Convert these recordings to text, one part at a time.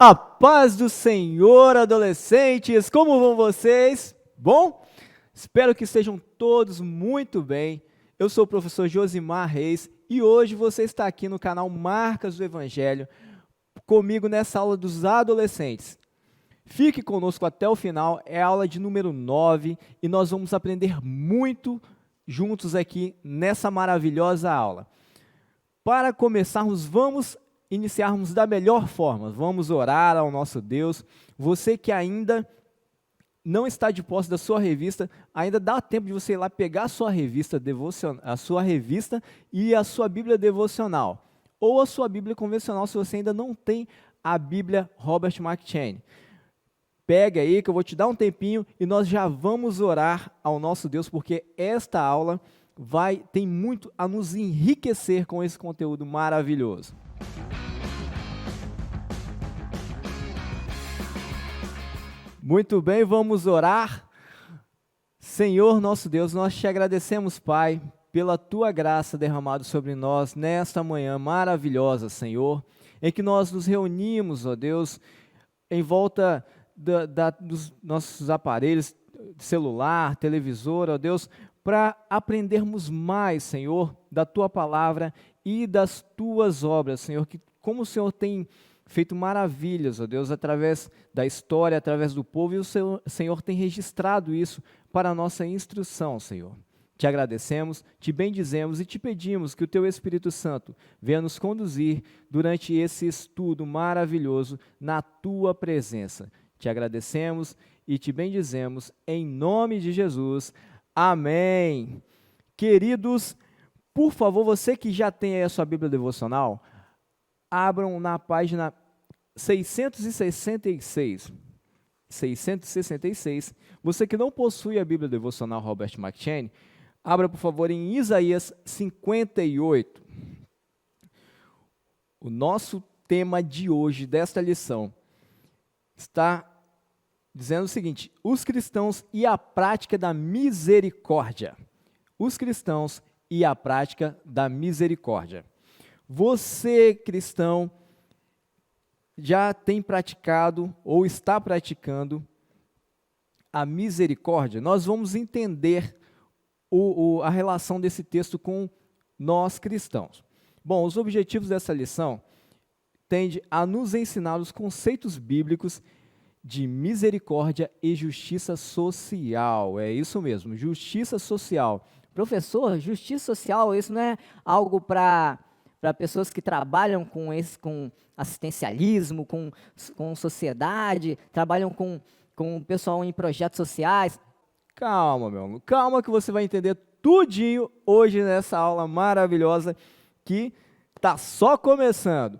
A paz do Senhor, adolescentes! Como vão vocês? Bom? Espero que estejam todos muito bem. Eu sou o professor Josimar Reis e hoje você está aqui no canal Marcas do Evangelho, comigo nessa aula dos adolescentes. Fique conosco até o final, é a aula de número 9 e nós vamos aprender muito juntos aqui nessa maravilhosa aula. Para começarmos, vamos iniciarmos da melhor forma. Vamos orar ao nosso Deus. Você que ainda não está de posse da sua revista, ainda dá tempo de você ir lá pegar a sua revista e a sua Bíblia devocional, ou a sua Bíblia convencional, se você ainda não tem a Bíblia Robert McCheyne. Pega aí que eu vou te dar um tempinho e nós já vamos orar ao nosso Deus, porque esta aula tem muito a nos enriquecer com esse conteúdo maravilhoso. Muito bem, vamos orar. Senhor nosso Deus, nós te agradecemos, Pai, pela Tua graça derramada sobre nós nesta manhã maravilhosa, Senhor, em que nós nos reunimos, ó Deus, em volta dos nossos aparelhos, celular, televisor, ó Deus, para aprendermos mais, Senhor, da Tua palavra e das Tuas obras, Senhor, que como o Senhor tem feito maravilhas, ó Deus, através da história, através do povo, e o Senhor tem registrado isso para a nossa instrução, Senhor. Te agradecemos, te bendizemos e te pedimos que o Teu Espírito Santo venha nos conduzir durante esse estudo maravilhoso na Tua presença. Te agradecemos e te bendizemos em nome de Jesus. Amém. Queridos, por favor, você que já tem aí a sua Bíblia devocional, abram na página 666. 666. Você que não possui a Bíblia devocional Robert McCheyne, abra, por favor, em Isaías 58. O nosso tema de hoje, desta lição, está dizendo o seguinte: os cristãos e a prática da misericórdia. Os cristãos e a prática da misericórdia. Você, cristão, já tem praticado ou está praticando a misericórdia? Nós vamos entender a relação desse texto com nós cristãos. Bom, os objetivos dessa lição tendem a nos ensinar os conceitos bíblicos de misericórdia e justiça social. É isso mesmo, justiça social. Professor, justiça social, isso não é algo para pessoas que trabalham com assistencialismo, com sociedade, trabalham com o pessoal em projetos sociais? Calma, meu aluno, calma que você vai entender tudinho hoje nessa aula maravilhosa que está só começando.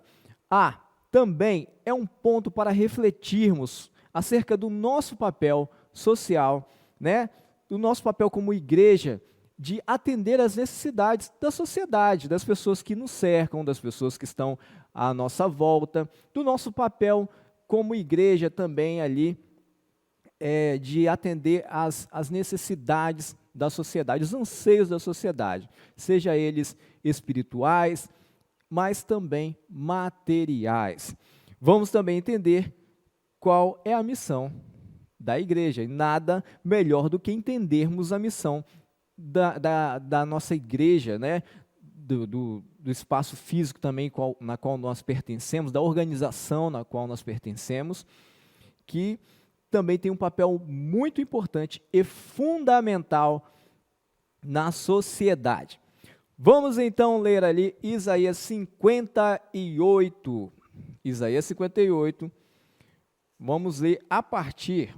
Também é um ponto para refletirmos acerca do nosso papel social, né? Do nosso papel como igreja, de atender às necessidades da sociedade, das pessoas que nos cercam, das pessoas que estão à nossa volta, do nosso papel como igreja também ali, de atender às necessidades da sociedade, os anseios da sociedade, seja eles espirituais, mas também materiais. Vamos também entender qual é a missão da igreja, e nada melhor do que entendermos a missão da nossa igreja, né? do espaço físico também na qual nós pertencemos, da organização na qual nós pertencemos, que também tem um papel muito importante e fundamental na sociedade. Vamos então ler ali Isaías 58. Isaías 58, vamos ler a partir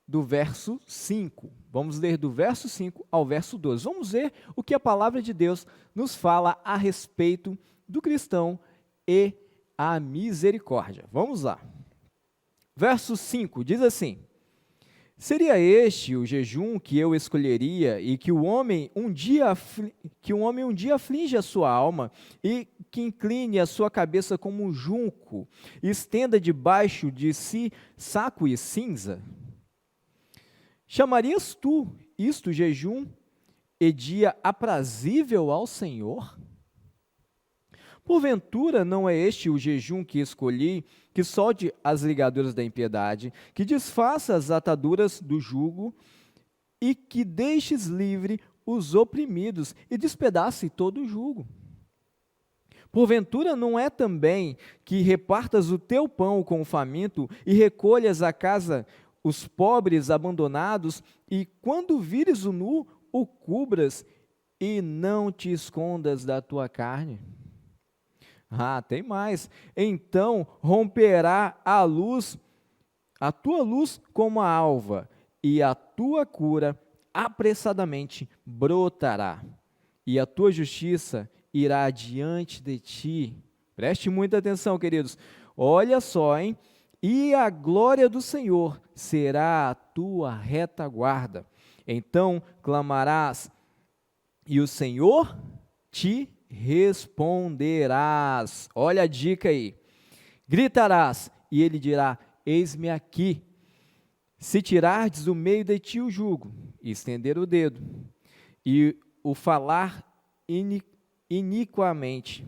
do verso 5. Vamos ler do verso 5 ao verso 12. Vamos ver o que a palavra de Deus nos fala a respeito do cristão e a misericórdia. Vamos lá. Verso 5 diz assim: seria este o jejum que eu escolheria e que o homem um dia aflige a sua alma e que incline a sua cabeça como um junco e estenda debaixo de si saco e cinza? Chamarias tu isto jejum e dia aprazível ao Senhor? Porventura não é este o jejum que escolhi que solte as ligaduras da impiedade, que desfaça as ataduras do jugo e que deixes livre os oprimidos e despedace todo o jugo. Porventura não é também que repartas o teu pão com o faminto e recolhas à casa os pobres abandonados e quando vires o nu, o cubras e não te escondas da tua carne? Ah, tem mais. Então romperá a luz, a tua luz como a alva, e a tua cura apressadamente brotará, e a tua justiça irá diante de ti. Preste muita atenção, queridos. Olha só, hein? E a glória do Senhor será a tua retaguarda. Então clamarás, e o Senhor te responderás. Olha a dica aí. Gritarás, e ele dirá: eis-me aqui. Se tirardes do meio de ti o jugo, e estender o dedo, e o falar iniquamente,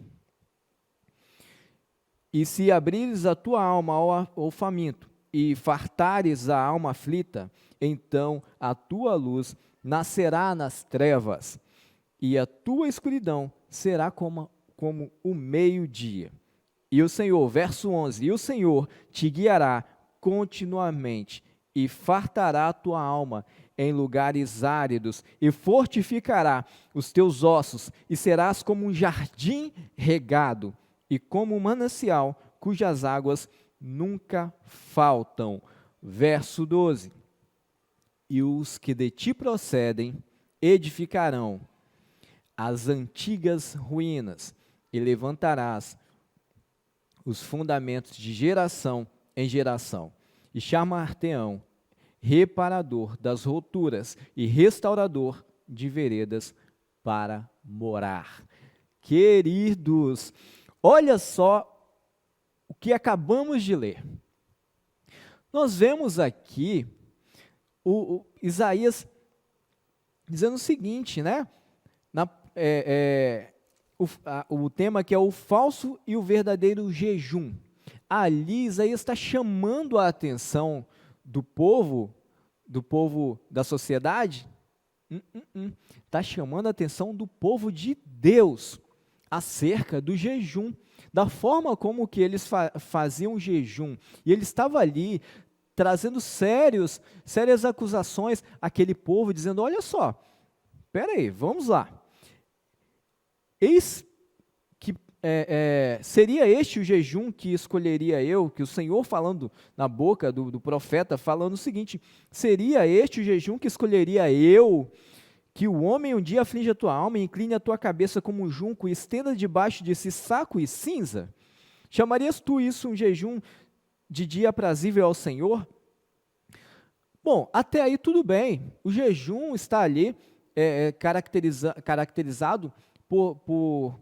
e se abrires a tua alma ao faminto, e fartares a alma aflita, então a tua luz nascerá nas trevas, e a tua escuridão será como o meio-dia. E o Senhor, verso 11, e o Senhor te guiará continuamente, e fartará a tua alma em lugares áridos, e fortificará os teus ossos, e serás como um jardim regado, e como um manancial cujas águas nunca faltam. Verso 12. E os que de ti procedem edificarão as antigas ruínas, e levantarás os fundamentos de geração em geração, e chamar-te-ão reparador das rupturas e restaurador de veredas para morar. Queridos, olha só o que acabamos de ler. Nós vemos aqui o Isaías dizendo o seguinte, né? O tema que é o falso e o verdadeiro jejum. Ali Isaías está chamando a atenção do povo da sociedade, está chamando a atenção do povo de Deus acerca do jejum, da forma como que eles faziam jejum. E ele estava ali trazendo sérias acusações àquele povo, dizendo: olha só, espera aí, vamos lá. Eis que seria este o jejum que escolheria eu, que o Senhor falando na boca do profeta, falando o seguinte: seria este o jejum que escolheria eu, que o homem um dia aflige a tua alma, e incline a tua cabeça como um junco, e estenda debaixo de si saco e cinza? Chamarias tu isso um jejum de dia aprazível ao Senhor? Bom, até aí tudo bem, o jejum está ali caracterizado por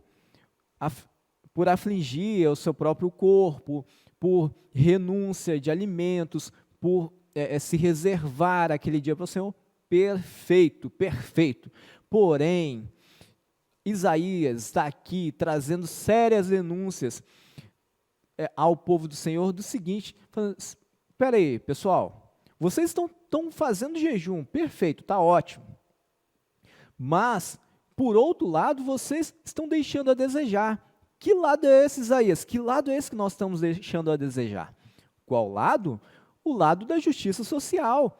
afligir o seu próprio corpo, por renúncia de alimentos, por se reservar aquele dia para o Senhor. Perfeito, perfeito. Porém, Isaías está aqui trazendo sérias denúncias ao povo do Senhor do seguinte, falando: espera aí, pessoal, vocês estão fazendo jejum, perfeito, está ótimo, mas, por outro lado, vocês estão deixando a desejar. Que lado é esse, Isaías? Que lado é esse que nós estamos deixando a desejar? Qual lado? O lado da justiça social.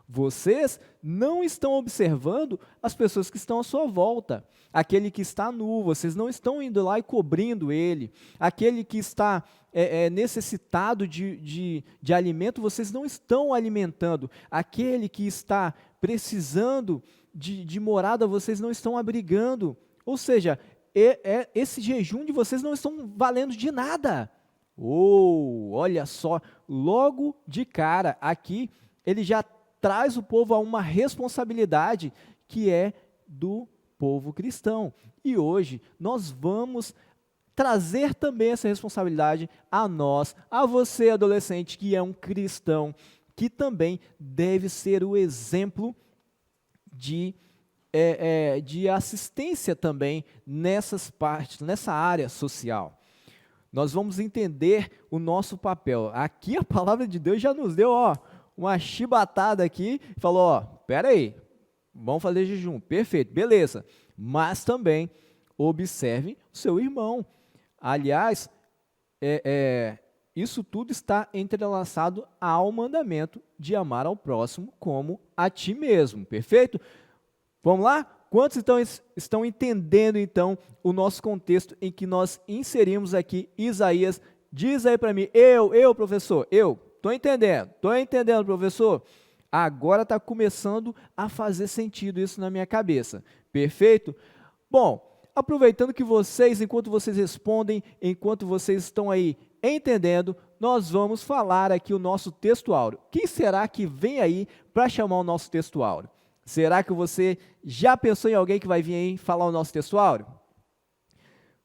Vocês não estão observando as pessoas que estão à sua volta. Aquele que está nu, vocês não estão indo lá e cobrindo ele. Aquele que está necessitado de alimento, vocês não estão alimentando. Aquele que está precisando de morada, vocês não estão abrigando. Ou seja, esse jejum de vocês não estão valendo de nada. Olha só, logo de cara, aqui ele já traz o povo a uma responsabilidade que é do povo cristão. E hoje nós vamos trazer também essa responsabilidade a nós, a você, adolescente, que é um cristão, que também deve ser o exemplo de assistência também nessas partes, nessa área social. nós vamos entender o nosso papel. Aqui a palavra de Deus já nos deu, ó, uma chibatada aqui, falou, ó, pera aí, vamos fazer jejum, perfeito, beleza, mas também observe o seu irmão. Aliás, isso tudo está entrelaçado ao mandamento de amar ao próximo como a ti mesmo, perfeito? Vamos lá? Quantos estão entendendo, então, o nosso contexto em que nós inserimos aqui Isaías? Diz aí para mim, professor, estou entendendo, professor. Agora está começando a fazer sentido isso na minha cabeça, perfeito? Bom, aproveitando que vocês, enquanto vocês respondem, enquanto vocês estão aí entendendo, nós vamos falar aqui o nosso texto áureo. Quem será que vem aí para chamar o nosso texto áureo? Será que você já pensou em alguém que vai vir aí falar o nosso texto áureo?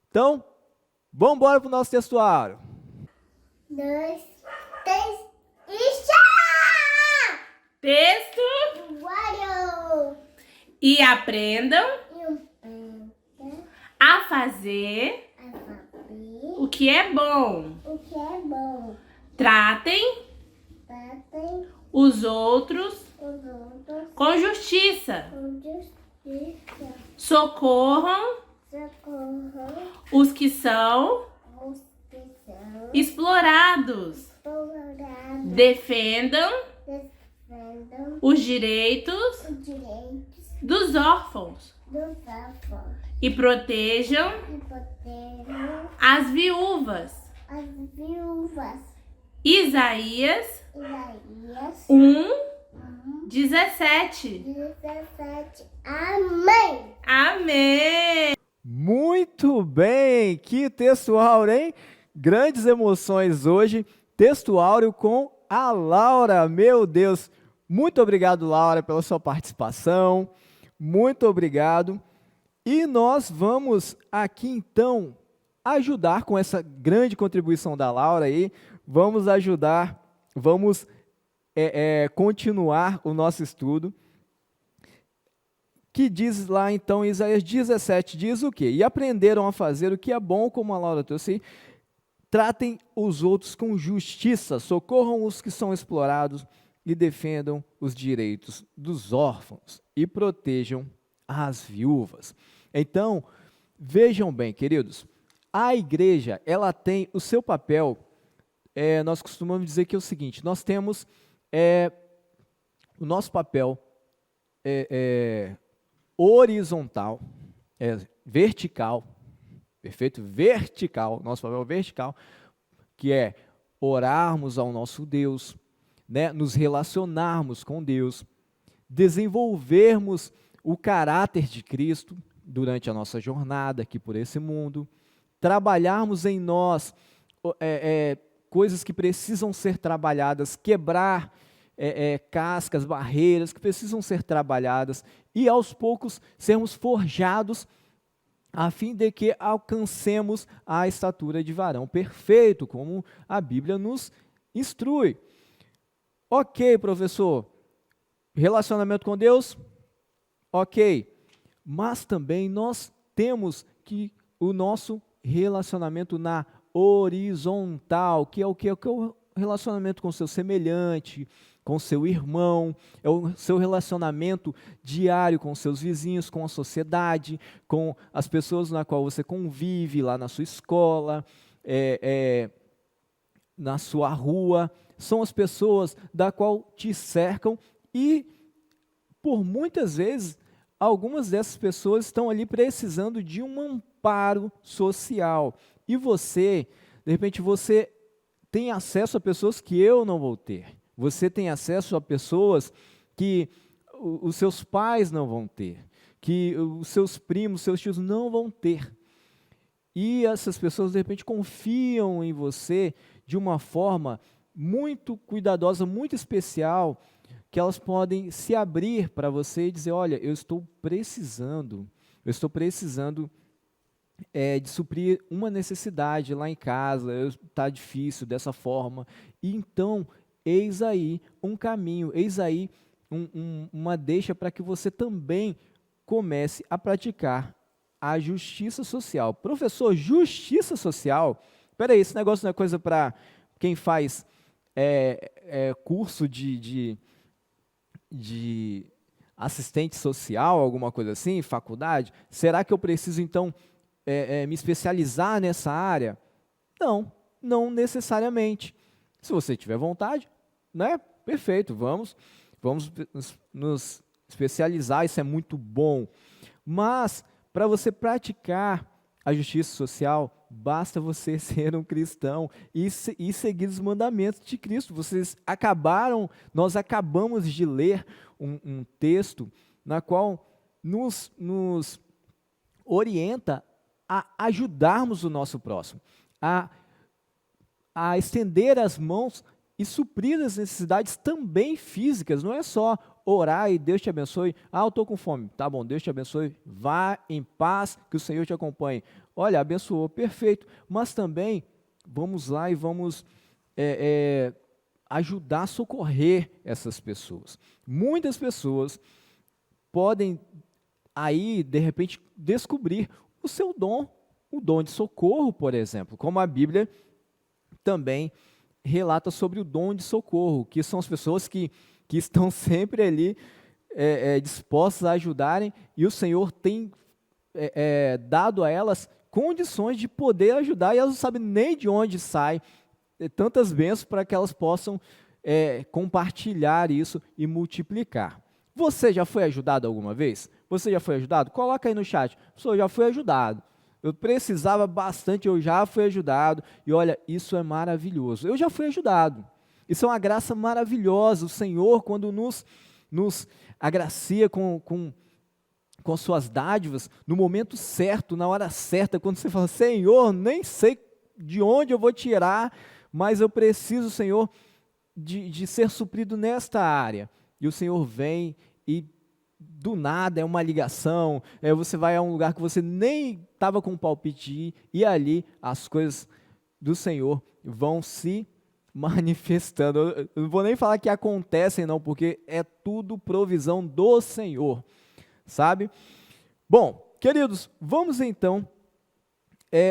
Então, vamos embora para o nosso texto áureo. 2, 3, e já! Texto Áureo! e aprendam E um penta a fazer a fazer o que é bom. o que é bom. Tratem Tratem os outros os outros com justiça. com justiça. Socorram Socorram os que são os que são explorados. explorados. Defendam Defendam os direitos os direitos dos órfãos dos órfãos e protejam e protejam as viúvas. as viúvas. Isaías Isaías 1:17. 17. Amém! Amém! Muito bem, que texto áureo, hein? Grandes emoções hoje, texto áureo com a Laura, meu Deus. Muito obrigado, Laura, pela sua participação, muito obrigado. E nós vamos aqui, então, ajudar com essa grande contribuição da Laura aí, vamos ajudar, vamos continuar o nosso estudo, que diz lá então, Isaías 17, diz o quê? E aprenderam a fazer o que é bom, como a Laura trouxe, tratem os outros com justiça, socorram os que são explorados e defendam os direitos dos órfãos e protejam as viúvas. Então, vejam bem, queridos, a igreja, ela tem o seu papel, nós costumamos dizer que é o seguinte, nós temos o nosso papel horizontal, vertical, perfeito? Vertical, nosso papel vertical, que é orarmos ao nosso Deus, né? Nos relacionarmos com Deus, desenvolvermos o caráter de Cristo durante a nossa jornada aqui por esse mundo, trabalharmos em nós coisas que precisam ser trabalhadas, quebrar cascas, barreiras que precisam ser trabalhadas e aos poucos sermos forjados a fim de que alcancemos a estatura de varão perfeito, como a Bíblia nos instrui. Ok, professor, relacionamento com Deus? Ok, mas também nós temos que o nosso relacionamento na horizontal, que é o que? É o relacionamento com o seu semelhante, com o seu irmão, é o seu relacionamento diário com seus vizinhos, com a sociedade, com as pessoas na qual você convive, lá na sua escola, na sua rua, são as pessoas da qual te cercam e, por muitas vezes, algumas dessas pessoas estão ali precisando de um amparo social. E você, de repente, você tem acesso a pessoas que eu não vou ter. Você tem acesso a pessoas que os seus pais não vão ter, que os seus primos, seus tios não vão ter. E essas pessoas, de repente, confiam em você de uma forma muito cuidadosa, muito especial, que elas podem se abrir para você e dizer, olha, eu estou precisando de suprir uma necessidade lá em casa, está difícil dessa forma. E então, eis aí um caminho, eis aí uma deixa para que você também comece a praticar a justiça social. Professor, justiça social? peraí, esse negócio não é coisa para quem faz curso de assistente social, alguma coisa assim, faculdade? Será que eu preciso, então, me especializar nessa área? Não, não necessariamente. Se você tiver vontade, né? Perfeito, vamos nos especializar, isso é muito bom. Mas, para você praticar a justiça social, basta você ser um cristão e seguir os mandamentos de Cristo. Nós acabamos de ler um texto na qual nos orienta a ajudarmos o nosso próximo, a estender as mãos e suprir as necessidades também físicas. Não é só orar e Deus te abençoe. Eu estou com fome. Tá bom, Deus te abençoe. Vá em paz, que o Senhor te acompanhe. Olha, abençoou, perfeito. Mas também vamos lá e vamos ajudar a socorrer essas pessoas. Muitas pessoas podem aí, de repente, descobrir o seu dom, o dom de socorro, por exemplo, como a Bíblia também relata sobre o dom de socorro, que são as pessoas que estão sempre ali dispostas a ajudarem, e o Senhor tem dado a elas condições de poder ajudar, e elas não sabem nem de onde sai tantas bênçãos para que elas possam compartilhar isso e multiplicar. Você já foi ajudado alguma vez? Você já foi ajudado? Coloca aí no chat. Eu já fui ajudado. Eu precisava bastante, eu já fui ajudado. E olha, isso é maravilhoso. Eu já fui ajudado. Isso é uma graça maravilhosa. O Senhor, quando nos agracia com suas dádivas, no momento certo, na hora certa, quando você fala, Senhor, nem sei de onde eu vou tirar, mas eu preciso, Senhor, de ser suprido nesta área. E o Senhor vem e do nada é uma ligação, você vai a um lugar que você nem estava com palpite de ir, e ali as coisas do Senhor vão se manifestando. Eu não vou nem falar que acontecem não, porque é tudo provisão do Senhor, sabe? Bom, queridos, vamos então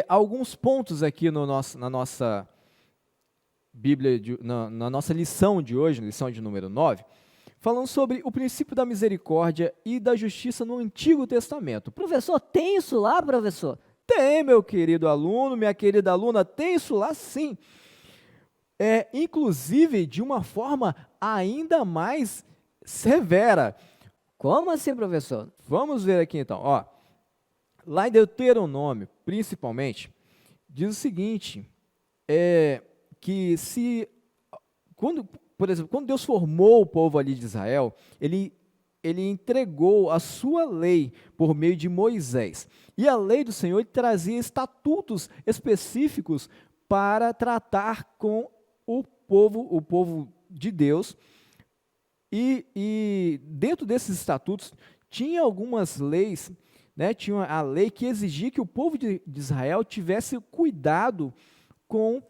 alguns pontos aqui na nossa Bíblia, na nossa lição de hoje, lição de número 9, falando sobre o princípio da misericórdia e da justiça no Antigo Testamento. Professor, tem isso lá, professor? Tem, meu querido aluno, minha querida aluna, tem isso lá sim. Inclusive de uma forma ainda mais severa. Como assim, professor? Vamos ver aqui então. Lá em Deuteronômio, principalmente, diz o seguinte, que por exemplo, quando Deus formou o povo ali de Israel, ele entregou a sua lei por meio de Moisés. E a lei do Senhor trazia estatutos específicos para tratar com o povo de Deus. E dentro desses estatutos tinha algumas leis, né? Tinha a lei que exigia que o povo de Israel tivesse cuidado com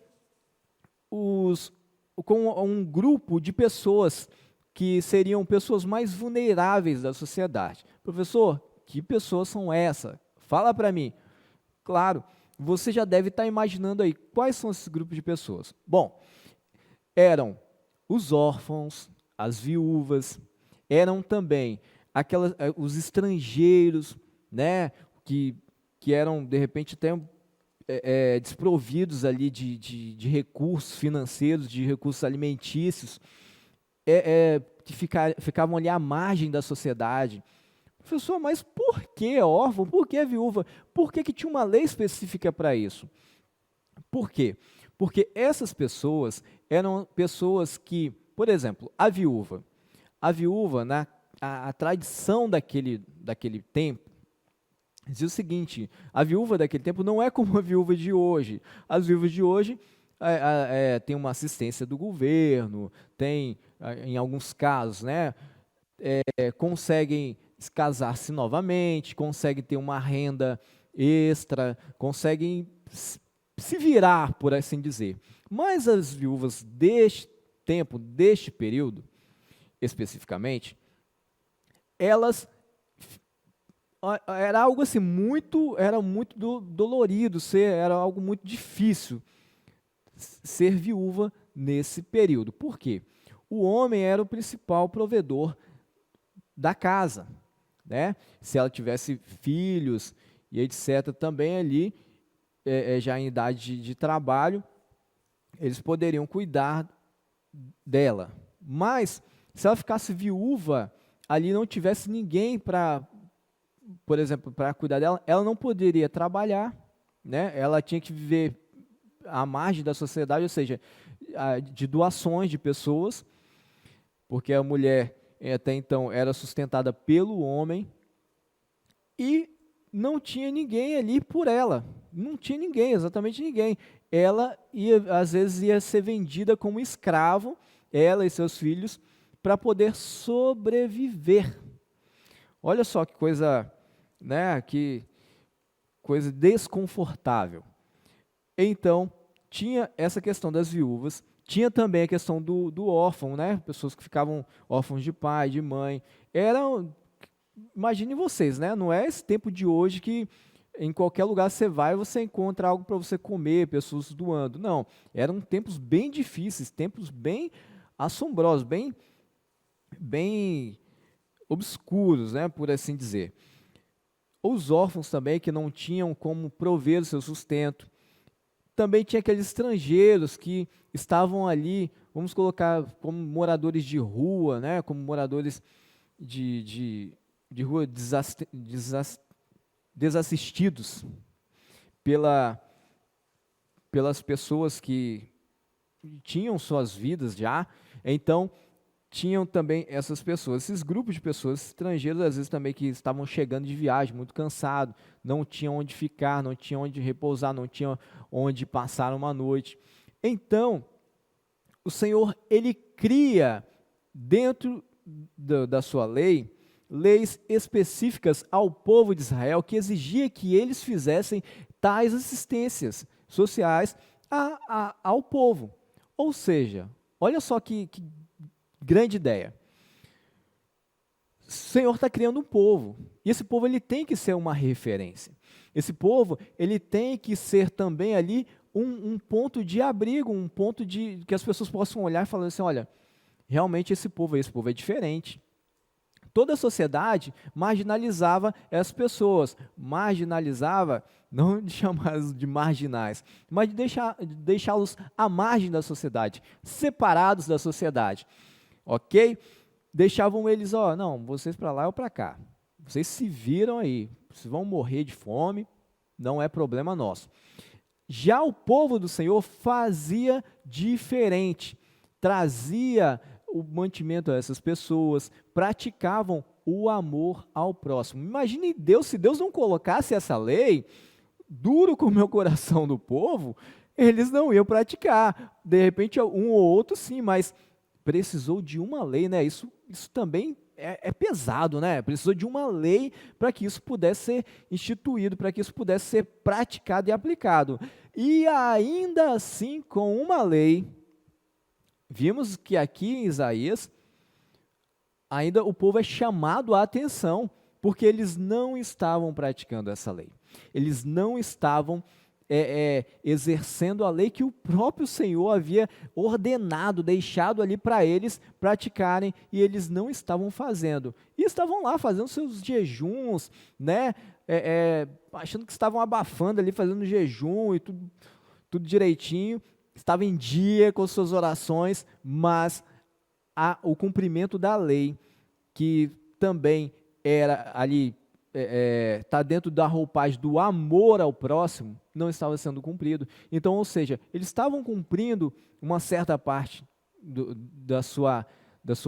um grupo de pessoas que seriam pessoas mais vulneráveis da sociedade. Professor, que pessoas são essas? Fala para mim. Claro, você já deve estar imaginando aí quais são esses grupos de pessoas. Bom, eram os órfãos, as viúvas, eram também os estrangeiros, né, que eram, de repente, até desprovidos ali de recursos financeiros, de recursos alimentícios, que ficavam ali à margem da sociedade. Professor, mas por que órfão? Por que viúva? Por que tinha uma lei específica para isso? Por quê? Porque essas pessoas eram pessoas que, por exemplo, a viúva, a tradição daquele tempo, dizia o seguinte, a viúva daquele tempo não é como a viúva de hoje. As viúvas de hoje têm uma assistência do governo, tem, em alguns casos, né, conseguem casar-se novamente, conseguem ter uma renda extra, conseguem se virar, por assim dizer. Mas as viúvas deste tempo, deste período, especificamente, elas era algo assim muito dolorido, era algo muito difícil ser viúva nesse período. Por quê? O homem era o principal provedor da casa, né? Se ela tivesse filhos e etc., também ali, já em idade de trabalho, eles poderiam cuidar dela. Mas, se ela ficasse viúva, ali não tivesse ninguém para, por exemplo, para cuidar dela, ela não poderia trabalhar, né? Ela tinha que viver à margem da sociedade, ou seja, de doações de pessoas, porque a mulher até então era sustentada pelo homem e não tinha ninguém ali por ela, não tinha ninguém, exatamente ninguém. Ela às vezes ia ser vendida como escravo, ela e seus filhos, para poder sobreviver. Olha só que coisa, né, que coisa desconfortável. Então, tinha essa questão das viúvas, tinha também a questão do órfão, né? Pessoas que ficavam órfãos de pai, de mãe. Imagine vocês, né? Não é esse tempo de hoje que em qualquer lugar você vai e você encontra algo para você comer, pessoas doando. Não, eram tempos bem difíceis, tempos bem assombrosos, bem obscuros, né? Por assim dizer. Os órfãos também, que não tinham como prover o seu sustento. Também tinha aqueles estrangeiros que estavam ali, vamos colocar como moradores de rua, né? Como moradores de rua desassistidos pelas pessoas que tinham suas vidas já. Então, tinham também essas pessoas, esses grupos de pessoas estrangeiras, às vezes também que estavam chegando de viagem, muito cansados, não tinham onde ficar, não tinham onde repousar, não tinham onde passar uma noite. Então, o Senhor, Ele cria dentro da sua lei, leis específicas ao povo de Israel, que exigia que eles fizessem tais assistências sociais ao povo. Ou seja, olha só que grande ideia. O Senhor está criando um povo, e esse povo ele tem que ser uma referência. Esse povo ele tem que ser também ali um ponto de abrigo, um ponto de que as pessoas possam olhar e falar assim, olha, realmente esse povo é diferente. Toda a sociedade marginalizava essas pessoas, marginalizava, não de chamá-los de marginais, mas de deixá-los à margem da sociedade, separados da sociedade. Ok? Deixavam eles, não, vocês para lá ou para cá. Vocês se viram aí, vocês vão morrer de fome, não é problema nosso. Já o povo do Senhor fazia diferente, trazia o mantimento a essas pessoas, praticavam o amor ao próximo. Imagine Deus, se Deus não colocasse essa lei, duro com o meu coração do povo, eles não iam praticar. De repente, um ou outro sim, mas precisou de uma lei, né? Isso também é pesado, né? Precisou de uma lei para que isso pudesse ser instituído, para que isso pudesse ser praticado e aplicado. E ainda assim, com uma lei, vimos que aqui em Isaías, ainda o povo é chamado a atenção, porque eles não estavam praticando essa lei. Eles não estavam exercendo a lei que o próprio Senhor havia ordenado, deixado ali para eles praticarem, e eles não estavam fazendo. E estavam lá fazendo seus jejuns, né? Achando que estavam abafando ali, fazendo jejum e tudo direitinho, estava em dia com suas orações, mas o cumprimento da lei, que também era ali, está dentro da roupagem do amor ao próximo, não estava sendo cumprido. Então, ou seja, eles estavam cumprindo uma certa parte da sua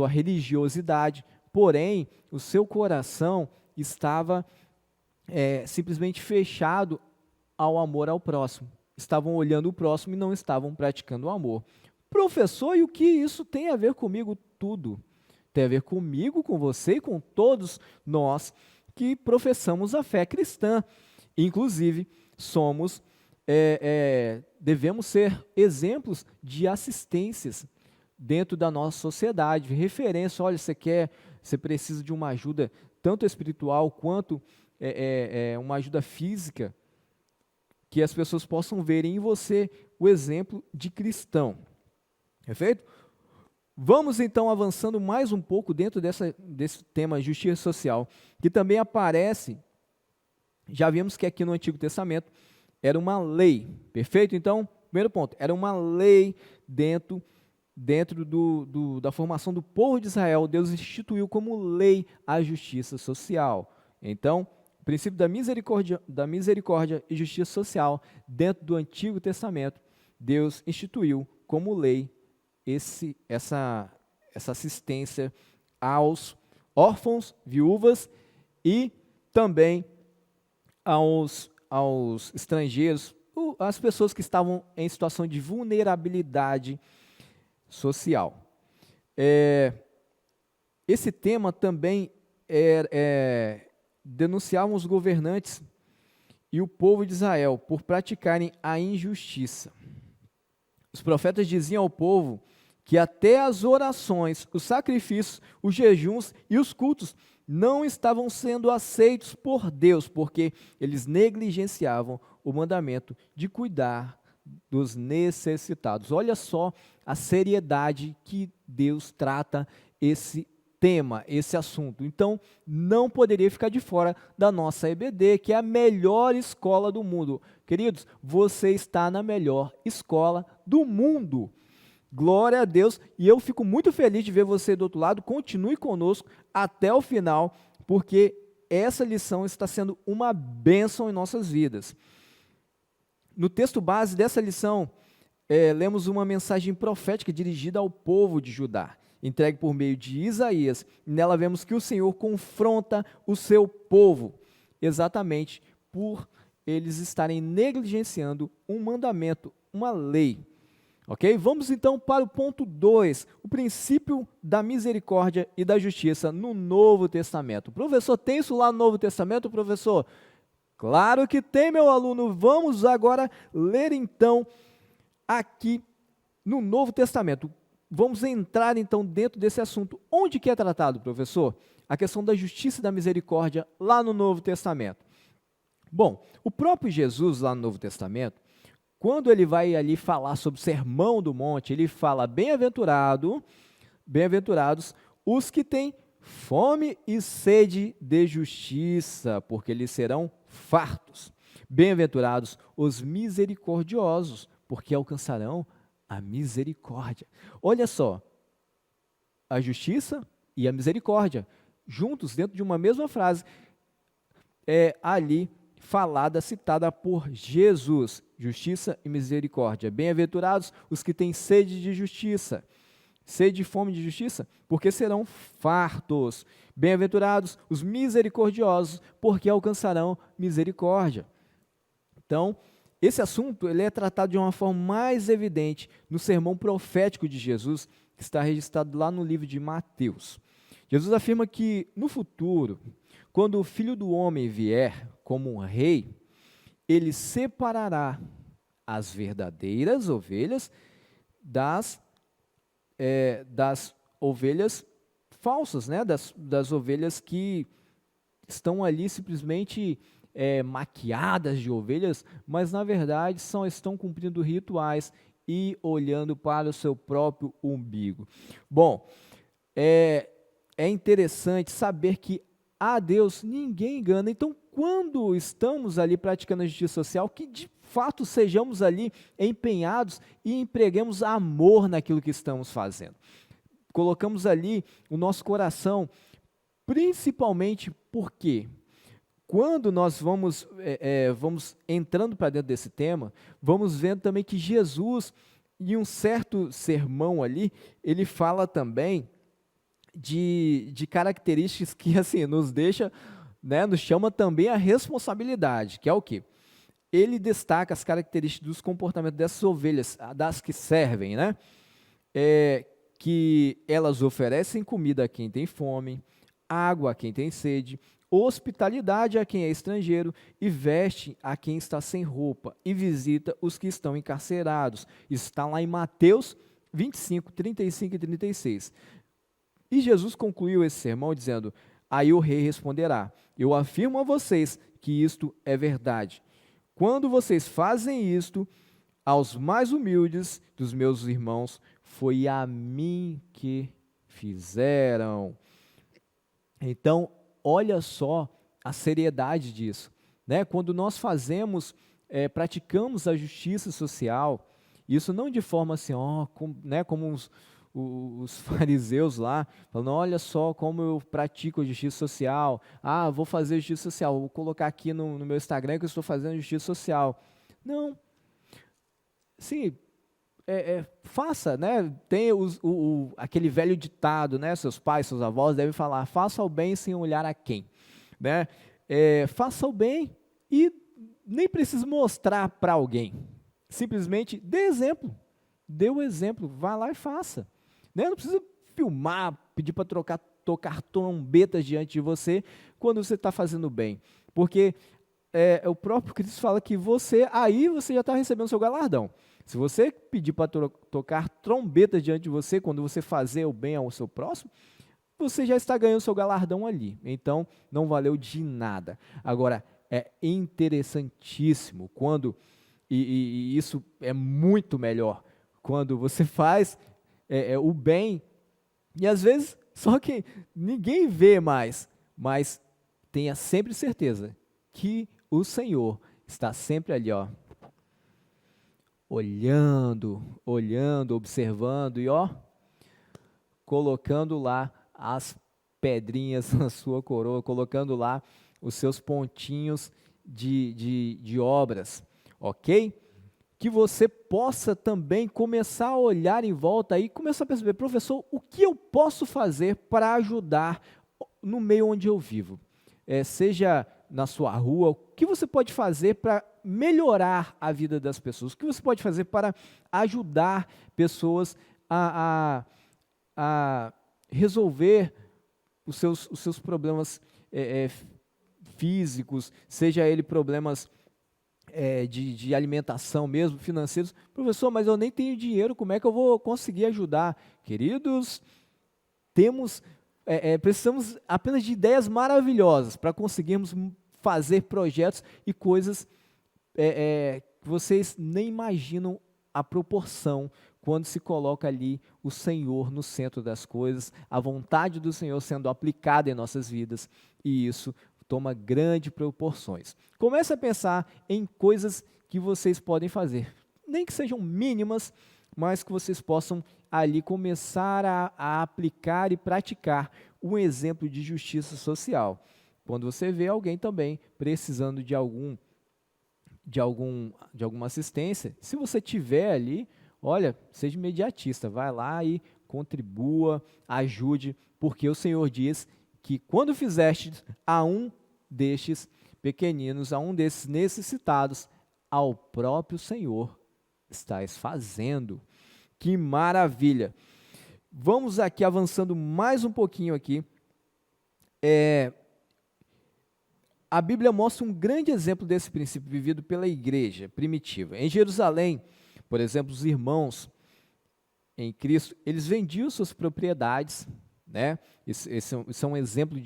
religiosidade, porém, o seu coração estava simplesmente fechado ao amor ao próximo. Estavam olhando o próximo e não estavam praticando o amor. Professor, e o que isso tem a ver comigo? Tudo. Tem a ver comigo, com você e com todos nós que professamos a fé cristã. Inclusive, devemos ser exemplos de assistências dentro da nossa sociedade, referência. Olha, você precisa de uma ajuda tanto espiritual quanto uma ajuda física. que as pessoas possam verem em você o exemplo de cristão. Perfeito? Vamos então avançando mais um pouco dentro desse tema justiça social, que também aparece, já vimos que aqui no Antigo Testamento era uma lei, perfeito? Então, primeiro ponto, era uma lei dentro da formação do povo de Israel. Deus instituiu como lei a justiça social. Então, o princípio da misericórdia e justiça social dentro do Antigo Testamento, Deus instituiu como lei essa assistência aos órfãos, viúvas e também aos estrangeiros, as pessoas que estavam em situação de vulnerabilidade social. Esse tema também denunciavam os governantes e o povo de Israel por praticarem a injustiça. Os profetas diziam ao povo que até as orações, os sacrifícios, os jejuns e os cultos não estavam sendo aceitos por Deus, porque eles negligenciavam o mandamento de cuidar dos necessitados. Olha só a seriedade que Deus trata esse tema, esse assunto. Então, não poderia ficar de fora da nossa EBD, que é a melhor escola do mundo. Queridos, você está na melhor escola do mundo. Glória a Deus, e eu fico muito feliz de ver você do outro lado. Continue conosco até o final, porque essa lição está sendo uma bênção em nossas vidas. No texto base dessa lição, lemos uma mensagem profética dirigida ao povo de Judá, entregue por meio de Isaías. Nela vemos que o Senhor confronta o seu povo, exatamente por eles estarem negligenciando um mandamento, uma lei. Ok? Vamos então para o ponto 2, o princípio da misericórdia e da justiça no Novo Testamento. Professor, tem isso lá no Novo Testamento, professor? Claro que tem, meu aluno. Vamos agora ler então aqui no Novo Testamento. Vamos entrar então dentro desse assunto. Onde que é tratado, professor? A questão da justiça e da misericórdia lá no Novo Testamento. Bom, o próprio Jesus lá no Novo Testamento, quando ele vai ali falar sobre o Sermão do Monte, ele fala: bem-aventurados os que têm fome e sede de justiça, porque eles serão fartos. Bem-aventurados os misericordiosos, porque alcançarão a misericórdia. Olha só, a justiça e a misericórdia, juntos dentro de uma mesma frase, ali falada, citada por Jesus. Justiça e misericórdia. Bem-aventurados os que têm sede de justiça, sede e fome de justiça, porque serão fartos. Bem-aventurados os misericordiosos, porque alcançarão misericórdia. Então, esse assunto ele é tratado de uma forma mais evidente no sermão profético de Jesus, que está registrado lá no livro de Mateus. Jesus afirma que no futuro, quando o Filho do Homem vier como um rei, ele separará as verdadeiras ovelhas das ovelhas falsas, né? das ovelhas que estão ali simplesmente maquiadas de ovelhas, mas na verdade estão cumprindo rituais e olhando para o seu próprio umbigo. Bom, é interessante saber que a Deus ninguém engana. Então, quando estamos ali praticando a justiça social, que de fato sejamos ali empenhados e empreguemos amor naquilo que estamos fazendo. Colocamos ali o nosso coração, principalmente porque quando nós vamos entrando para dentro desse tema, vamos vendo também que Jesus, em um certo sermão ali, ele fala também de características que assim, nos deixa, nos chama também a responsabilidade, que é o quê? Ele destaca as características dos comportamentos dessas ovelhas, das que servem, que elas oferecem comida a quem tem fome, água a quem tem sede, hospitalidade a quem é estrangeiro e veste a quem está sem roupa e visita os que estão encarcerados. Isso está lá em Mateus 25, 35 e 36. E Jesus concluiu esse sermão dizendo: aí o rei responderá: eu afirmo a vocês que isto é verdade. quando vocês fazem isto aos mais humildes dos meus irmãos, foi a mim que fizeram. Então, olha só a seriedade disso, né? Quando nós praticamos a justiça social, isso não de forma assim, como os fariseus lá, falando, olha só como eu pratico a justiça social, vou fazer justiça social, vou colocar aqui no meu Instagram que eu estou fazendo justiça social. Não, sim, faça, né? Tem aquele velho ditado, né? Seus pais, seus avós devem falar, faça o bem sem olhar a quem, né? Faça o bem e nem precisa mostrar para alguém, simplesmente dê exemplo, dê o exemplo, vá lá e faça, né? Não precisa filmar, pedir para tocar trombetas diante de você quando você está fazendo bem, porque o próprio Cristo fala que você já está recebendo o seu galardão. Se você pedir para tocar trombetas diante de você, quando você fazer o bem ao seu próximo, você já está ganhando o seu galardão ali. Então, não valeu de nada. Agora, é interessantíssimo quando, e isso é muito melhor, quando você faz o bem, e às vezes só que ninguém vê mais, mas tenha sempre certeza que o Senhor está sempre ali, olhando, observando e colocando lá as pedrinhas na sua coroa, colocando lá os seus pontinhos de obras, ok? Que você possa também começar a olhar em volta e começar a perceber, professor, o que eu posso fazer para ajudar no meio onde eu vivo? Seja na sua rua, o que você pode fazer para melhorar a vida das pessoas? O que você pode fazer para ajudar pessoas a resolver os seus problemas físicos, seja ele problemas de alimentação mesmo, financeiros? Professor, mas eu nem tenho dinheiro, como é que eu vou conseguir ajudar? Queridos, precisamos apenas de ideias maravilhosas para conseguirmos fazer projetos e coisas que vocês nem imaginam a proporção quando se coloca ali o Senhor no centro das coisas, a vontade do Senhor sendo aplicada em nossas vidas, e isso toma grandes proporções. Comece a pensar em coisas que vocês podem fazer, nem que sejam mínimas, mas que vocês possam ali começar a aplicar e praticar um exemplo de justiça social. Quando você vê alguém também precisando de alguma assistência, se você tiver ali, olha, seja imediatista, vai lá e contribua, ajude, porque o Senhor diz que quando fizeste a um destes pequeninos, a um desses necessitados, ao próprio Senhor estás fazendo. Que maravilha! Vamos aqui avançando mais um pouquinho aqui. A Bíblia mostra um grande exemplo desse princípio vivido pela igreja primitiva. Em Jerusalém, por exemplo, os irmãos em Cristo, eles vendiam suas propriedades, né? Isso é um exemplo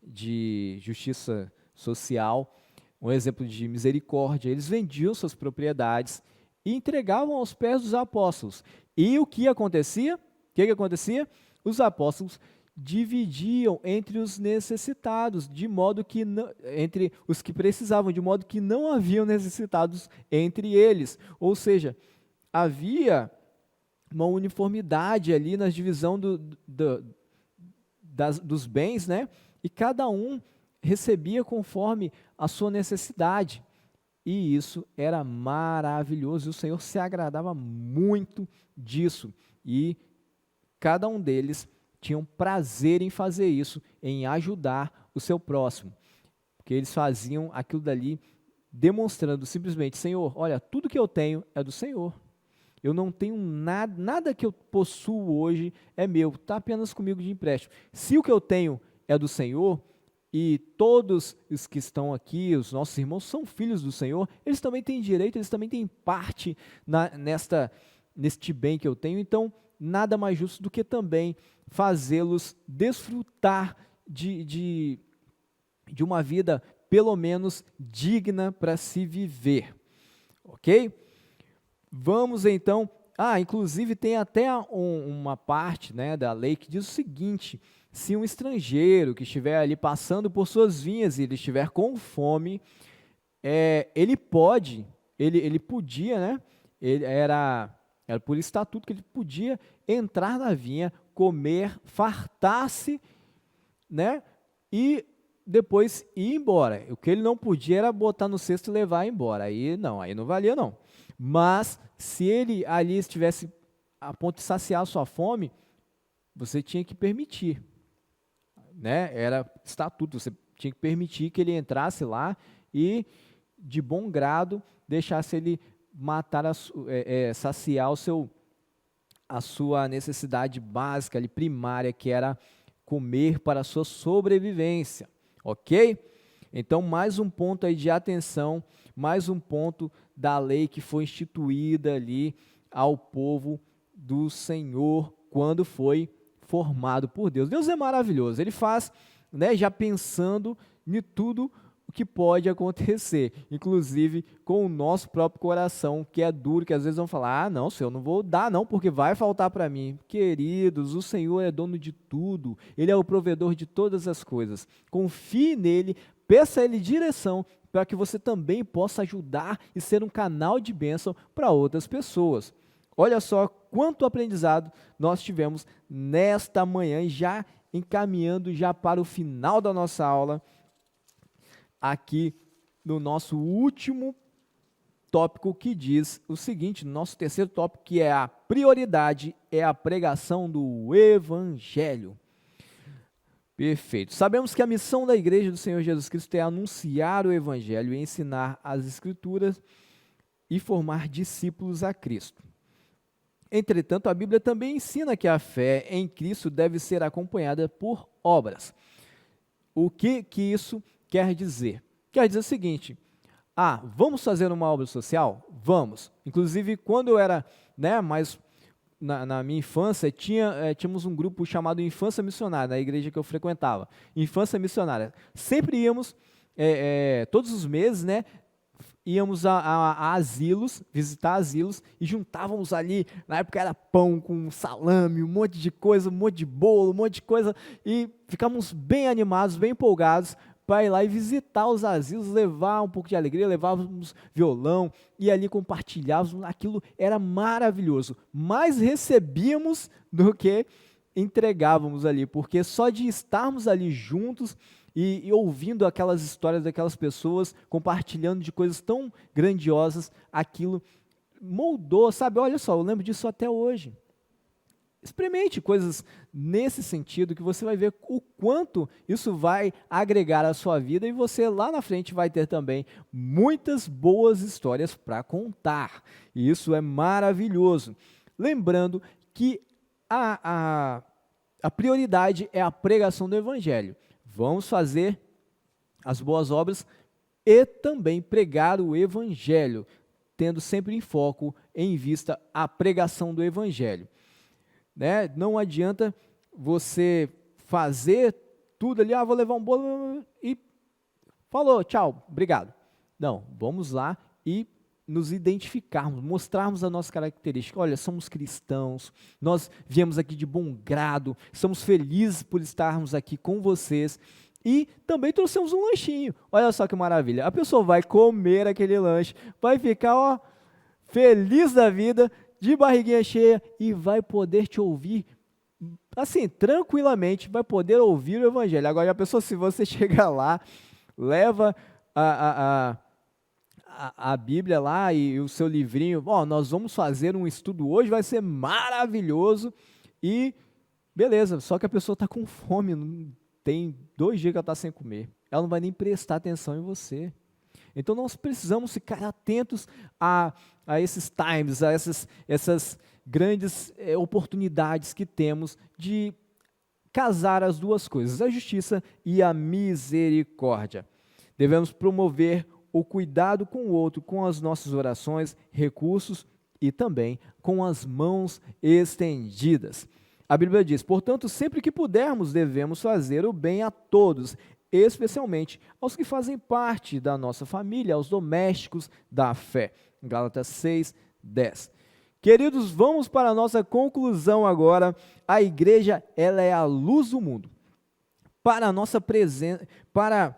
de justiça social, um exemplo de misericórdia. Eles vendiam suas propriedades e entregavam aos pés dos apóstolos. E o que acontecia? O que acontecia? Os apóstolos dividiam entre os necessitados, de modo que entre os que precisavam, de modo que não haviam necessitados entre eles. Ou seja, havia uma uniformidade ali na divisão dos bens, né? E cada um recebia conforme a sua necessidade. E isso era maravilhoso, e o Senhor se agradava muito disso. E cada um deles tinha prazer em fazer isso, em ajudar o seu próximo. Porque eles faziam aquilo dali demonstrando simplesmente, Senhor, olha, tudo que eu tenho é do Senhor. Eu não tenho nada que eu possuo hoje é meu, está apenas comigo de empréstimo. Se o que eu tenho é do Senhor, e todos os que estão aqui, os nossos irmãos, são filhos do Senhor, eles também têm direito, eles também têm parte neste bem que eu tenho, então nada mais justo do que também fazê-los desfrutar de uma vida pelo menos digna para se viver, ok? Vamos então, inclusive tem até uma parte, né, da lei que diz o seguinte: se um estrangeiro que estiver ali passando por suas vinhas e ele estiver com fome, ele podia, né, era por estatuto que ele podia entrar na vinha, comer, fartar-se, né, e depois ir embora. O que ele não podia era botar no cesto e levar embora. Aí não valia não. Mas se ele ali estivesse a ponto de saciar a sua fome, você tinha que permitir, né? Era estatuto, você tinha que permitir que ele entrasse lá e de bom grado deixasse ele matar, saciar a sua necessidade básica, ali, primária, que era comer para a sua sobrevivência, ok? Então, mais um ponto aí de atenção, mais um ponto da lei que foi instituída ali ao povo do Senhor quando foi formado por Deus. Deus é maravilhoso, Ele faz, né, já pensando em tudo o que pode acontecer, inclusive com o nosso próprio coração, que é duro, que às vezes vão falar, não, Senhor, não vou dar não, porque vai faltar para mim. Queridos, o Senhor é dono de tudo, Ele é o provedor de todas as coisas. Confie nele, peça a Ele direção, para que você também possa ajudar e ser um canal de bênção para outras pessoas. Olha só quanto aprendizado nós tivemos nesta manhã, e já encaminhando já para o final da nossa aula, aqui no nosso último tópico, que diz o seguinte, nosso terceiro tópico, que é a prioridade, é a pregação do Evangelho. Perfeito. Sabemos que a missão da Igreja do Senhor Jesus Cristo é anunciar o Evangelho, ensinar as Escrituras e formar discípulos a Cristo. Entretanto, a Bíblia também ensina que a fé em Cristo deve ser acompanhada por obras. O que isso quer dizer? Quer dizer o seguinte: vamos fazer uma obra social? Vamos. Inclusive, quando eu era, né, mais na minha infância, tínhamos um grupo chamado Infância Missionária, na igreja que eu frequentava. Infância Missionária. Sempre íamos, todos os meses, né, íamos a asilos, visitar asilos, e juntávamos ali, na época era pão com salame, um monte de coisa, um monte de bolo, um monte de coisa, e ficávamos bem animados, bem empolgados, para ir lá e visitar os asilos, levar um pouco de alegria, levávamos violão, e ali compartilhávamos, aquilo era maravilhoso. Mais recebíamos do que entregávamos ali, porque só de estarmos ali juntos e ouvindo aquelas histórias daquelas pessoas, compartilhando de coisas tão grandiosas, aquilo moldou, sabe? Olha só, eu lembro disso até hoje. Experimente coisas nesse sentido, que você vai ver o quanto isso vai agregar à sua vida, e você lá na frente vai ter também muitas boas histórias para contar. E isso é maravilhoso. Lembrando que a prioridade é a pregação do Evangelho. Vamos fazer as boas obras e também pregar o Evangelho, tendo sempre em foco, em vista, a pregação do Evangelho. Né? Não adianta você fazer tudo ali, vou levar um bolo e falou, tchau, obrigado. Não, vamos lá e nos identificarmos, mostrarmos a nossa característica. Olha, somos cristãos, nós viemos aqui de bom grado, estamos felizes por estarmos aqui com vocês, e também trouxemos um lanchinho. Olha só que maravilha, a pessoa vai comer aquele lanche, vai ficar feliz da vida, de barriguinha cheia, e vai poder te ouvir, assim, tranquilamente, vai poder ouvir o Evangelho. Agora, a pessoa, se você chegar lá, leva a Bíblia lá e o seu livrinho, nós vamos fazer um estudo hoje, vai ser maravilhoso, e beleza, só que a pessoa está com fome, tem 2 dias que ela está sem comer, ela não vai nem prestar atenção em você. Então, nós precisamos ficar atentos a esses times, a essas grandes oportunidades que temos de casar as duas coisas, a justiça e a misericórdia. Devemos promover o cuidado com o outro, com as nossas orações, recursos e também com as mãos estendidas. A Bíblia diz, portanto, sempre que pudermos, devemos fazer o bem a todos, especialmente aos que fazem parte da nossa família, aos domésticos da fé. Gálatas 6, 10. Queridos, vamos para a nossa conclusão agora. A igreja, ela é a luz do mundo. Para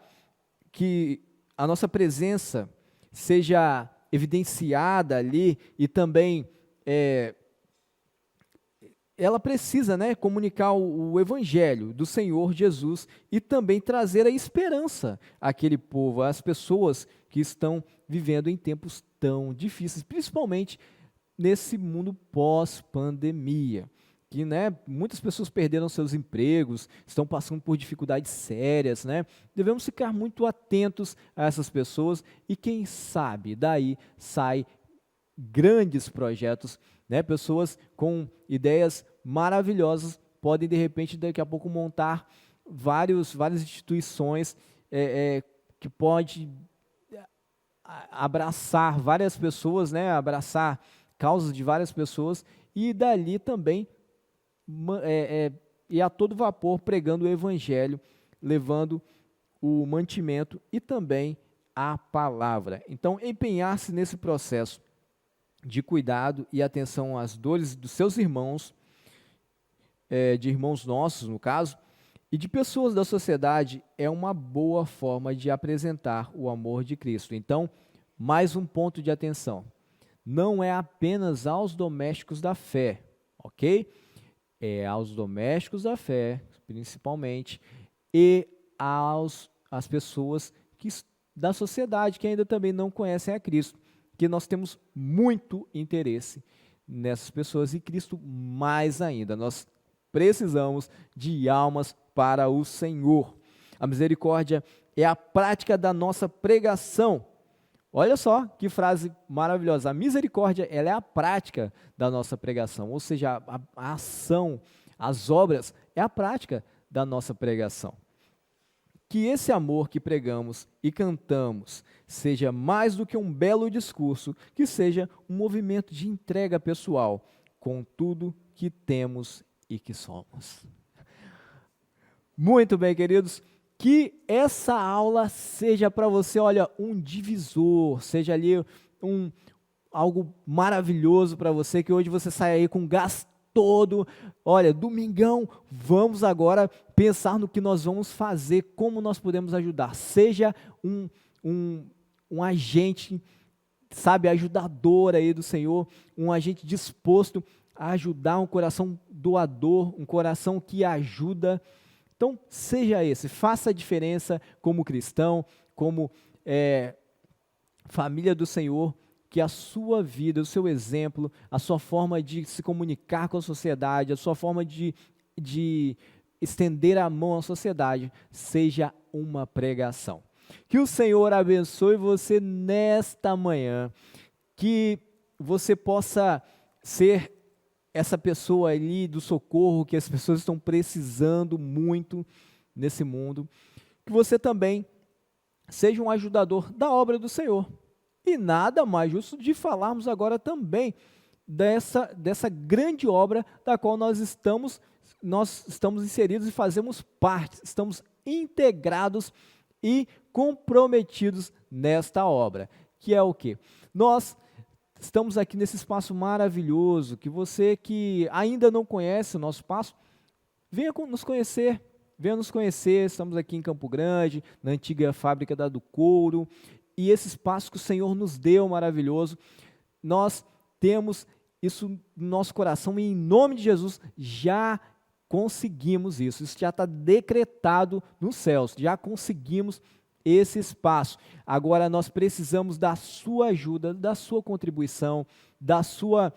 que a nossa presença seja evidenciada ali e também ela precisa, comunicar o evangelho do Senhor Jesus e também trazer a esperança àquele povo, às pessoas que estão vivendo em tempos tão difíceis, principalmente nesse mundo pós-pandemia, que muitas pessoas perderam seus empregos, estão passando por dificuldades sérias, Devemos ficar muito atentos a essas pessoas e quem sabe daí sai grandes projetos, pessoas com ideias maravilhosas podem de repente daqui a pouco montar várias instituições que pode abraçar várias pessoas, abraçar causas de várias pessoas e dali também e a todo vapor pregando o evangelho, levando o mantimento e também a palavra. Então, empenhar-se nesse processo de cuidado e atenção às dores dos seus irmãos, de irmãos nossos, no caso, e de pessoas da sociedade, é uma boa forma de apresentar o amor de Cristo. Então, mais um ponto de atenção. Não é apenas aos domésticos da fé, ok? É aos domésticos da fé, principalmente, e às pessoas da sociedade que ainda também não conhecem a Cristo, que nós temos muito interesse nessas pessoas e Cristo mais ainda. Nós precisamos de almas para o Senhor. A misericórdia é a prática da nossa pregação. Olha só que frase maravilhosa. A misericórdia, ela é a prática da nossa pregação, ou seja, a ação, as obras, é a prática da nossa pregação. Que esse amor que pregamos e cantamos seja mais do que um belo discurso, que seja um movimento de entrega pessoal com tudo que temos e que somos. Muito bem, queridos. Que essa aula seja para você, olha, um divisor, seja ali algo maravilhoso para você, que hoje você saia aí com gás todo. Olha, domingão, vamos agora pensar no que nós vamos fazer, como nós podemos ajudar. Seja um agente, ajudador aí do Senhor, um agente disposto a ajudar, um coração doador, um coração que ajuda. Então, seja esse, faça a diferença como cristão, como família do Senhor, que a sua vida, o seu exemplo, a sua forma de se comunicar com a sociedade, a sua forma de estender a mão à sociedade, seja uma pregação. Que o Senhor abençoe você nesta manhã, que você possa ser essa pessoa ali do socorro que as pessoas estão precisando muito nesse mundo, que você também seja um ajudador da obra do Senhor. E nada mais justo de falarmos agora também dessa grande obra da qual nós estamos inseridos e fazemos parte, estamos integrados e comprometidos nesta obra, que é o quê? Nós estamos aqui nesse espaço maravilhoso, que você que ainda não conhece o nosso espaço, venha nos conhecer, estamos aqui em Campo Grande, na antiga fábrica do couro, e esse espaço que o Senhor nos deu maravilhoso, nós temos isso no nosso coração e em nome de Jesus já conseguimos isso já está decretado nos céus, já conseguimos esse espaço. Agora nós precisamos da sua ajuda, da sua contribuição, da sua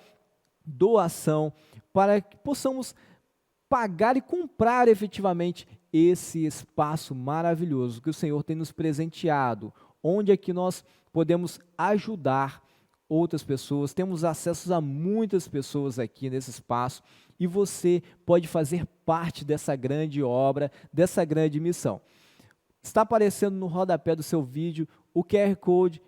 doação, para que possamos pagar e comprar efetivamente esse espaço maravilhoso que o Senhor tem nos presenteado, onde é que nós podemos ajudar outras pessoas, temos acesso a muitas pessoas aqui nesse espaço, e você pode fazer parte dessa grande obra, dessa grande missão. Está aparecendo no rodapé do seu vídeo o QR Code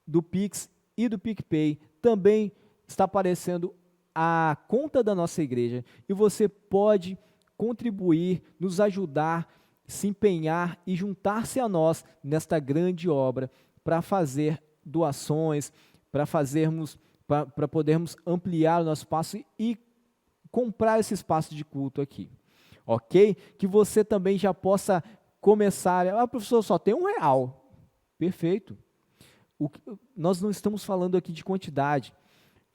do Pix e do PicPay. Também está aparecendo a conta da nossa igreja e você pode contribuir, nos ajudar se empenhar e juntar-se a nós nesta grande obra para fazer doações, para podermos ampliar o nosso espaço e comprar esse espaço de culto aqui, ok? Que você também já possa começar, professor, só tem R$1, perfeito. Nós não estamos falando aqui de quantidade.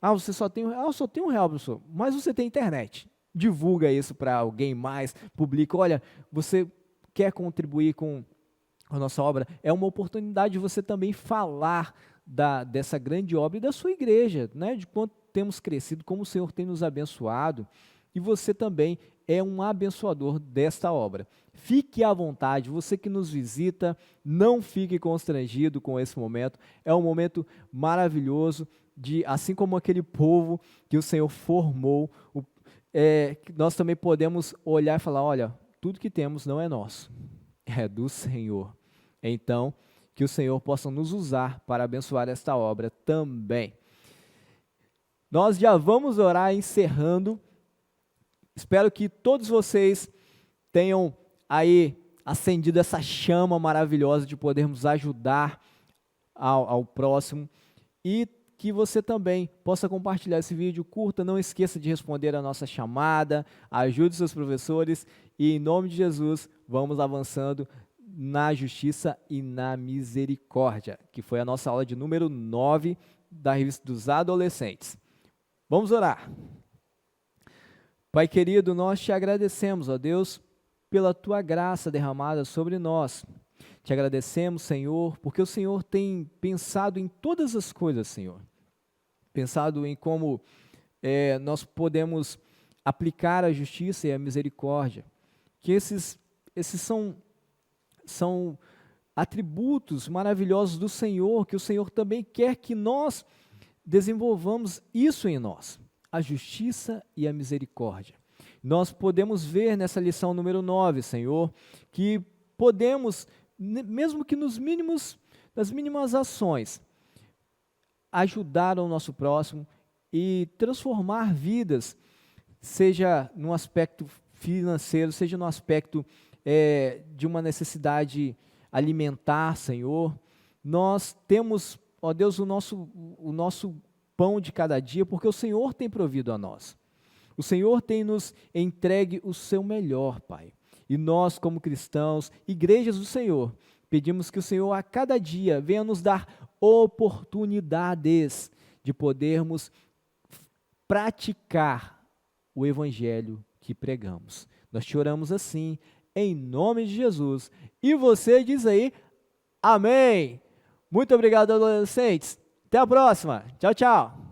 Você só tem só tem R$1, professor, mas você tem internet. Divulga isso para alguém mais, publica, olha, você quer contribuir com a nossa obra, é uma oportunidade de você também falar dessa grande obra e da sua igreja, né? De quanto temos crescido, como o Senhor tem nos abençoado, e você também é um abençoador desta obra. Fique à vontade, você que nos visita, não fique constrangido com esse momento, é um momento maravilhoso, assim como aquele povo que o Senhor formou, nós também podemos olhar e falar, olha, tudo que temos não é nosso, é do Senhor. Então, que o Senhor possa nos usar para abençoar esta obra também. Nós já vamos orar encerrando. Espero que todos vocês tenham aí acendido essa chama maravilhosa de podermos ajudar ao próximo e que você também possa compartilhar esse vídeo, curta, não esqueça de responder a nossa chamada, ajude seus professores e em nome de Jesus vamos avançando na justiça e na misericórdia, que foi a nossa aula de número 9 da revista dos adolescentes. Vamos orar. Pai querido, nós te agradecemos, ó Deus, pela tua graça derramada sobre nós. Te agradecemos, Senhor, porque o Senhor tem pensado em todas as coisas, Senhor. Pensado em como nós podemos aplicar a justiça e a misericórdia. Que esses são atributos maravilhosos do Senhor, que o Senhor também quer que nós desenvolvamos isso em nós, a justiça e a misericórdia. Nós podemos ver nessa lição número 9, Senhor, que podemos, mesmo que nas mínimas ações, ajudar o nosso próximo e transformar vidas, seja no aspecto financeiro, seja no aspecto de uma necessidade alimentar, Senhor. Nós temos, ó Deus, o nosso pão de cada dia, porque o Senhor tem provido a nós. O Senhor tem nos entregue o seu melhor, Pai. E nós, como cristãos, igrejas do Senhor, pedimos que o Senhor a cada dia venha nos dar oportunidades de podermos praticar o evangelho que pregamos. Nós te oramos assim, em nome de Jesus. E você diz aí, amém. Muito obrigado, adolescentes. Até a próxima. Tchau, tchau.